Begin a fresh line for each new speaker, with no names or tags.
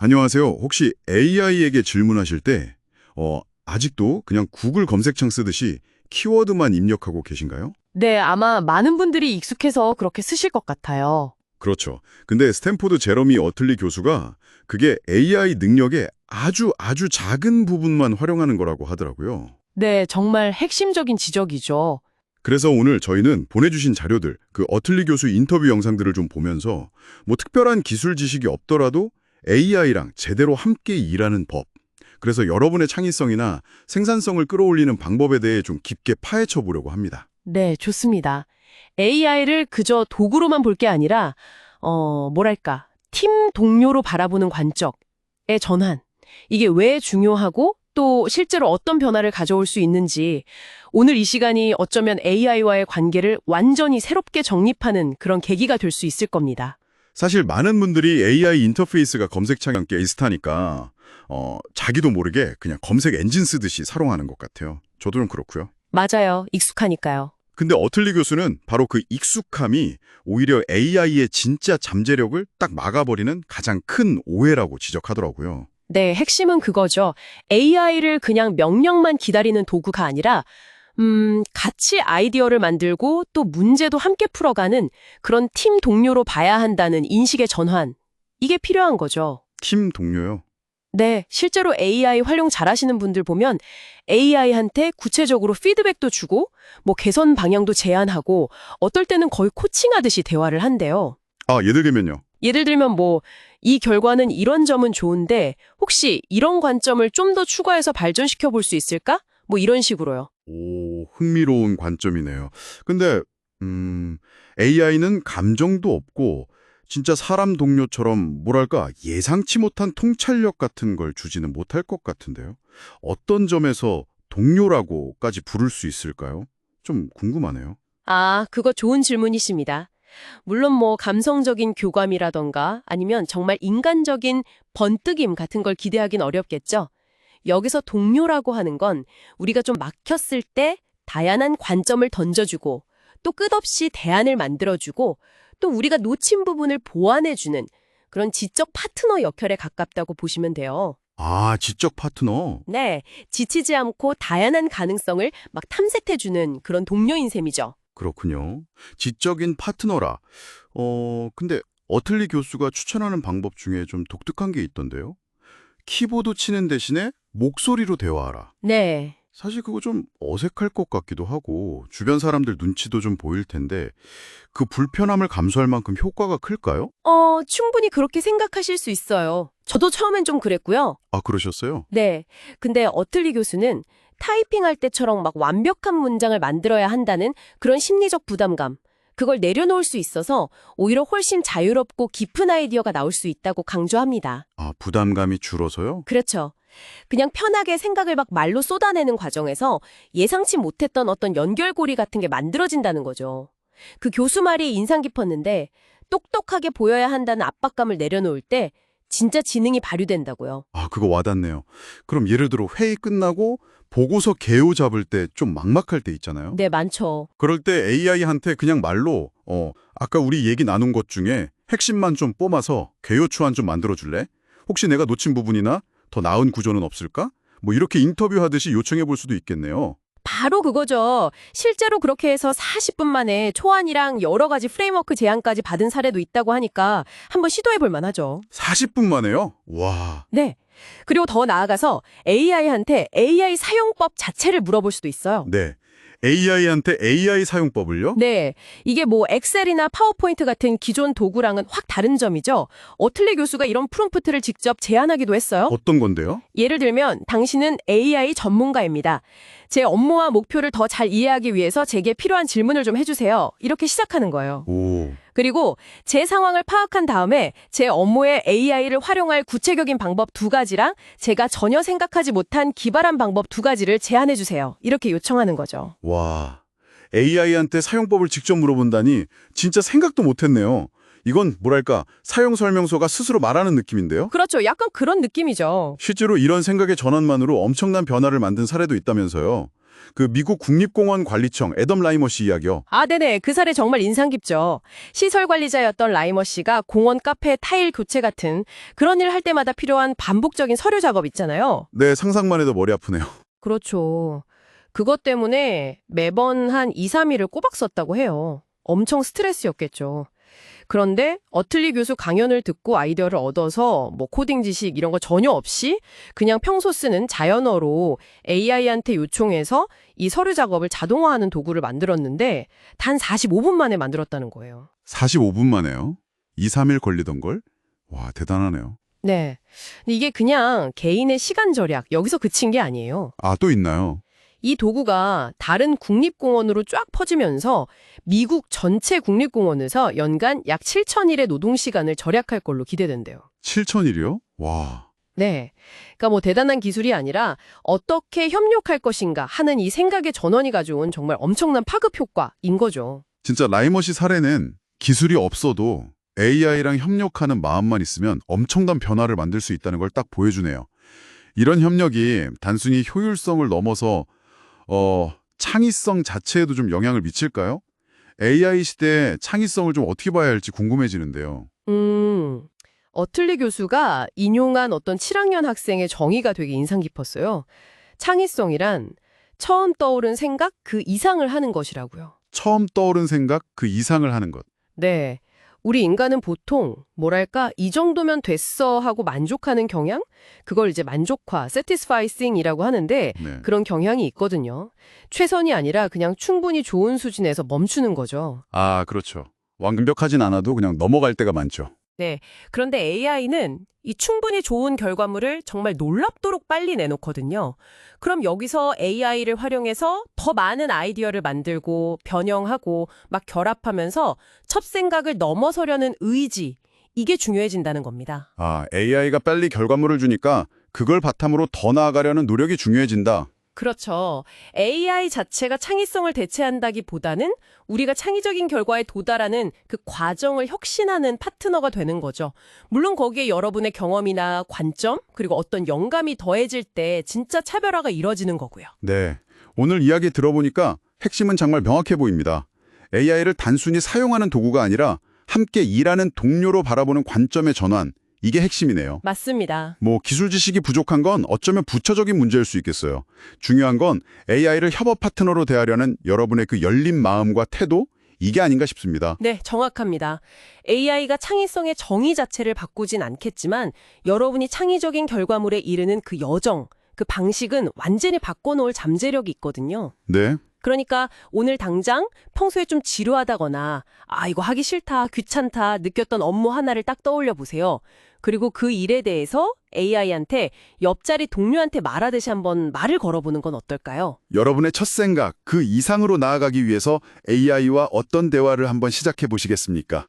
안녕하세요. 혹시 AI에게 질문하실 때, 아직도 그냥 구글 검색창 쓰듯이 키워드만 입력하고 계신가요?
네, 아마 많은 분들이 익숙해서 그렇게 쓰실 것 같아요.
그렇죠. 근데 스탠포드 제러미 어틀리 교수가 그게 AI 능력의 아주 작은 부분만 활용하는 거라고 하더라고요.
네, 정말 핵심적인 지적이죠.
그래서 오늘 저희는 보내주신 자료들, 그 어틀리 교수 인터뷰 영상들을 좀 보면서 뭐 특별한 기술 지식이 없더라도 AI랑 제대로 함께 일하는 법, 그래서 여러분의 창의성이나 생산성을 끌어올리는 방법에 대해 좀 깊게 파헤쳐 보려고 합니다.
네, 좋습니다. AI를 그저 도구로만 볼 게 아니라, 뭐랄까, 팀 동료로 바라보는 관점의 전환. 이게 왜 중요하고 또 실제로 어떤 변화를 가져올 수 있는지 오늘 이 시간이 어쩌면 AI와의 관계를 완전히 새롭게 정립하는 그런 계기가 될 수 있을 겁니다.
사실 많은 분들이 AI 인터페이스가 검색창에 함께 있으니까 자기도 모르게 그냥 검색 엔진 쓰듯이 사용하는 것 같아요. 저도 좀 그렇고요.
맞아요. 익숙하니까요.
근데 어틀리 교수는 바로 그 익숙함이 오히려 AI의 진짜 잠재력을 딱 막아버리는 가장 큰 오해라고 지적하더라고요.
네, 핵심은 그거죠. AI를 그냥 명령만 기다리는 도구가 아니라, 같이 아이디어를 만들고 또 문제도 함께 풀어가는 그런 팀 동료로 봐야 한다는 인식의 전환. 이게 필요한 거죠.
팀 동료요.
네, 실제로 AI 활용 잘하시는 분들 보면 AI한테 구체적으로 피드백도 주고, 뭐 개선 방향도 제안하고, 어떨 때는 거의 코칭하듯이 대화를 한대요.
아, 예를 들면요.
예를 들면 뭐, 이 결과는 이런 점은 좋은데 혹시 이런 관점을 좀 더 추가해서 발전시켜 볼 수 있을까? 뭐 이런 식으로요.
오, 흥미로운 관점이네요. 근데 AI는 감정도 없고 진짜 사람 동료처럼 뭐랄까 예상치 못한 통찰력 같은 걸 주지는 못할 것 같은데요. 어떤 점에서 동료라고까지 부를 수 있을까요? 좀 궁금하네요.
아, 그거 좋은 질문이십니다. 물론 뭐 감성적인 교감이라던가 아니면 정말 인간적인 번뜩임 같은 걸 기대하긴 어렵겠죠. 여기서 동료라고 하는 건 우리가 좀 막혔을 때 다양한 관점을 던져주고 또 끝없이 대안을 만들어주고 또 우리가 놓친 부분을 보완해주는 그런 지적 파트너 역할에 가깝다고 보시면 돼요.
아, 지적 파트너.
네, 지치지 않고 다양한 가능성을 막 탐색해주는 그런 동료인 셈이죠.
그렇군요. 지적인 파트너라. 근데 어틀리 교수가 추천하는 방법 중에 좀 독특한 게 있던데요. 키보드 치는 대신에 목소리로 대화하라.
네.
사실 그거 좀 어색할 것 같기도 하고 주변 사람들 눈치도 좀 보일 텐데 그 불편함을 감수할 만큼 효과가 클까요?
충분히 그렇게 생각하실 수 있어요. 저도 처음엔 좀 그랬고요.
아, 그러셨어요?
네. 근데 어틀리 교수는 타이핑할 때처럼 막 완벽한 문장을 만들어야 한다는 그런 심리적 부담감, 그걸 내려놓을 수 있어서 오히려 훨씬 자유롭고 깊은 아이디어가 나올 수 있다고 강조합니다.
아, 부담감이 줄어서요?
그렇죠. 그냥 편하게 생각을 막 말로 쏟아내는 과정에서 예상치 못했던 어떤 연결고리 같은 게 만들어진다는 거죠. 그 교수 말이 인상 깊었는데 똑똑하게 보여야 한다는 압박감을 내려놓을 때 진짜 지능이 발휘된다고요.
아, 그거 와닿네요. 그럼 예를 들어 회의 끝나고 보고서 개요 잡을 때 좀 막막할 때 있잖아요.
네, 많죠.
그럴 때 AI한테 그냥 말로 아까 우리 얘기 나눈 것 중에 핵심만 좀 뽐아서 개요 초안 좀 만들어 줄래? 혹시 내가 놓친 부분이나 더 나은 구조는 없을까? 뭐 이렇게 인터뷰하듯이 요청해 볼 수도 있겠네요.
바로 그거죠. 실제로 그렇게 해서 40분 만에 초안이랑 여러 가지 프레임워크 제안까지 받은 사례도 있다고 하니까 한번 시도해 볼 만하죠.
40분 만에요? 와.
네. 그리고 더 나아가서 AI한테 AI 사용법 자체를 물어볼 수도 있어요.
네. AI한테 AI 사용법을요?
네. 이게 뭐 엑셀이나 파워포인트 같은 기존 도구랑은 확 다른 점이죠. 어틀리 교수가 이런 프롬프트를 직접 제안하기도 했어요.
어떤 건데요?
예를 들면 당신은 AI 전문가입니다. 제 업무와 목표를 더 잘 이해하기 위해서 제게 필요한 질문을 좀 해주세요. 이렇게 시작하는 거예요.
오.
그리고 제 상황을 파악한 다음에 제 업무에 AI를 활용할 구체적인 방법 2가지랑 제가 전혀 생각하지 못한 기발한 방법 2가지를 제안해 주세요. 이렇게 요청하는 거죠.
와. AI한테 사용법을 직접 물어본다니 진짜 생각도 못했네요. 이건 뭐랄까 사용 설명서가 스스로 말하는 느낌인데요.
그렇죠. 약간 그런 느낌이죠.
실제로 이런 생각의 전환만으로 엄청난 변화를 만든 사례도 있다면서요. 그 미국 국립공원 관리청 애덤 라이머 씨 이야기요.
아, 네네. 그 사례 정말 인상 깊죠. 시설 관리자였던 라이머 씨가 공원 카페 타일 교체 같은 그런 일을 할 때마다 필요한 반복적인 서류 작업 있잖아요.
네, 상상만 해도 머리 아프네요.
그렇죠. 그것 때문에 매번 한 2, 3일을 꼬박 썼다고 해요. 엄청 스트레스였겠죠. 그런데 어틀리 교수 강연을 듣고 아이디어를 얻어서 뭐 코딩 지식 이런 거 전혀 없이 그냥 평소 쓰는 자연어로 AI한테 요청해서 이 서류 작업을 자동화하는 도구를 만들었는데 단 45분 만에 만들었다는 거예요.
45분 만에요. 2, 3일 걸리던 걸? 와, 대단하네요.
네. 근데 이게 그냥 개인의 시간 절약, 여기서 그친 게 아니에요.
아, 또 있나요?
이 도구가 다른 국립공원으로 쫙 퍼지면서 미국 전체 국립공원에서 연간 약 7,000일의 노동시간을 절약할 걸로 기대된대요.
7,000일이요? 와.
네. 그러니까 뭐 대단한 기술이 아니라 어떻게 협력할 것인가 하는 이 생각의 전원이 가져온 정말 엄청난 파급 효과인 거죠.
진짜 라이머 씨 사례는 기술이 없어도 AI랑 협력하는 마음만 있으면 엄청난 변화를 만들 수 있다는 걸 딱 보여주네요. 이런 협력이 단순히 효율성을 넘어서 창의성 자체에도 좀 영향을 미칠까요? AI 시대의 창의성을 좀 어떻게 봐야 할지 궁금해지는데요.
어틀리 교수가 인용한 어떤 7학년 학생의 정의가 되게 인상 깊었어요. 창의성이란 처음 떠오른 생각 그 이상을 하는 것이라고요.
처음 떠오른 생각 그 이상을 하는 것.
네. 우리 인간은 보통 뭐랄까 이 정도면 됐어 하고 만족하는 경향? 그걸 이제 만족화, satisfying이라고 하는데
네.
그런 경향이 있거든요. 최선이 아니라 그냥 충분히 좋은 수준에서 멈추는 거죠.
아, 그렇죠. 완벽하진 않아도 그냥 넘어갈 때가 많죠.
네. 그런데 AI는 이 충분히 좋은 결과물을 정말 놀랍도록 빨리 내놓거든요. 그럼 여기서 AI를 활용해서 더 많은 아이디어를 만들고 변형하고 막 결합하면서 첫 생각을 넘어서려는 의지, 이게 중요해진다는 겁니다.
아, AI가 빨리 결과물을 주니까 그걸 바탕으로 더 나아가려는 노력이 중요해진다.
그렇죠. AI 자체가 창의성을 대체한다기보다는 우리가 창의적인 결과에 도달하는 그 과정을 혁신하는 파트너가 되는 거죠. 물론 거기에 여러분의 경험이나 관점, 그리고 어떤 영감이 더해질 때 진짜 차별화가 이뤄지는 거고요.
네. 오늘 이야기 들어보니까 핵심은 정말 명확해 보입니다. AI를 단순히 사용하는 도구가 아니라 함께 일하는 동료로 바라보는 관점의 전환. 이게 핵심이네요.
맞습니다.
뭐 기술 지식이 부족한 건 어쩌면 부처적인 문제일 수 있겠어요. 중요한 건 AI를 협업 파트너로 대하려는 여러분의 그 열린 마음과 태도, 이게 아닌가 싶습니다.
네, 정확합니다. AI가 창의성의 정의 자체를 바꾸진 않겠지만 여러분이 창의적인 결과물에 이르는 그 여정, 그 방식은 완전히 바꿔놓을 잠재력이 있거든요.
네.
그러니까 오늘 당장 평소에 좀 지루하다거나 이거 하기 싫다, 귀찮다 느꼈던 업무 하나를 딱 떠올려 보세요. 그리고 그 일에 대해서 AI한테 옆자리 동료한테 말하듯이 한번 말을 걸어보는 건 어떨까요?
여러분의 첫 생각, 그 이상으로 나아가기 위해서 AI와 어떤 대화를 한번 시작해 보시겠습니까?